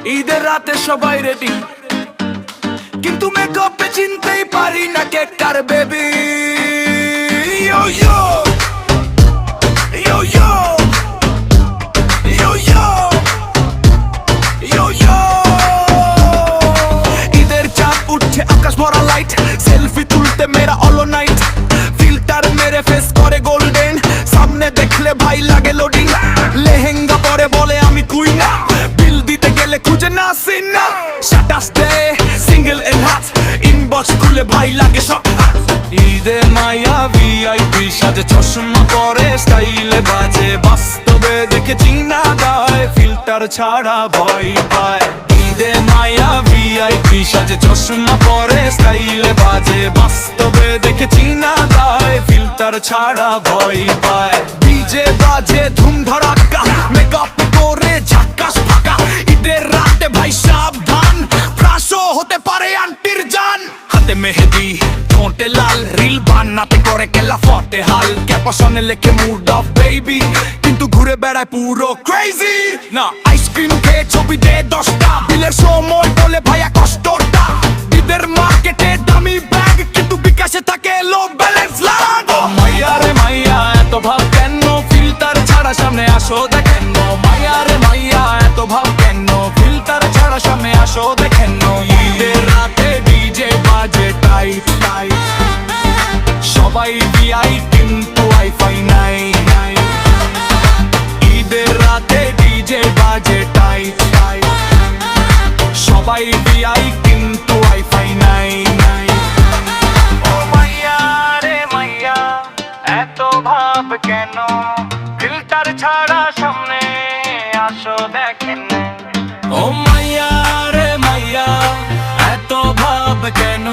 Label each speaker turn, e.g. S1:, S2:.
S1: ঈদের রাতে সবাই রেডি, কিন্তু মেকআপে চিনতেই পারি না কেকটার বেবি। ইয়ো ইয়ো ইয়ো ইয়ো ইয়ো ইয়ো ইয়ো ইয়ো। ঈদের চাঁদ উঠছে আকাশ ভরা লাইট, সেলফি তুলতে মেরা অল নাইট। ফিল্টার মেরে ফেস করে গোল্ডেন, সামনে দেখলে ভাই লাগে লোডিং। লেহেঙ্গা পরে বলে আমি কুইন, বিল দিতে গেলে খুঁজে না সিনা। স্ট্যাটাস দে সিঙ্গেল এন্ড হট, ইনবক্স খুলে ভাই লাগে সব। ঈদে মাইয়া ভিআইপি সাজে, চশমা পরে স্টাইলে বাজে। বাস্তবে দেখে চিনা যায়, ফিল্টার ছাড়া ভয় পায়। ঈদে মাইয়া ভিআইপি সাজে, চশমা পরে স্টাইলে বাজে। বাস্তবে দেখে চিনা যায়, ফিল্টার ছাড়া ভয় পায়। ডিজে বাজে ধুম ধড়াক্কা, মেকআপ করে ঝাক্কাস ফাঁকা। ঈদের রাতে ভাই সাবধান, প্রাসও হতে পারে আন্টির জান। হাতে মেহেদি ঠোঁটে লাল, রিল বানাতে করে কেলা ফটে হাল। ক্যাপাশনে লেখে মুড অফ বেবি, কিন্তু ঘুরে বেড়ায় পুরো ক্রেজি। না আইসক্রিম খেয়ে ছবি দে 10টা, বিলের সময় বলে ভাইয়া কষ্টটা। ঈদের মার্কেটে দামি ব্যাগ, কিন্তু বিকাশে থাকে লো ব্যালেন্স লাগ। মাইয়া রে মাইয়া এত ভাব কেন, ফিল্টার ছাড়া সামনে আসো দেখেন। মাইয়া রে মাইয়া এত ভাব কেন, ফিল্টার ছাড়া সামনে আসো দেখেন। ঈদের রাতে ডিজে বাজে টাইট টাইট, সবাই ভিআই কিন্তু ওয়াইফাই নাই। ঈদের রাতে ডিজে বাজে টাইট টাইট, সবাই ভিআই কিন্তু ওয়াইফাই নাই। ও মাইয়া রে মাইয়া এত ভাব কেন, ফিল্টার ছাড়া সামনে আসো দেখেন। ও মাইয়া রে মাইয়া এত ভাব কেন,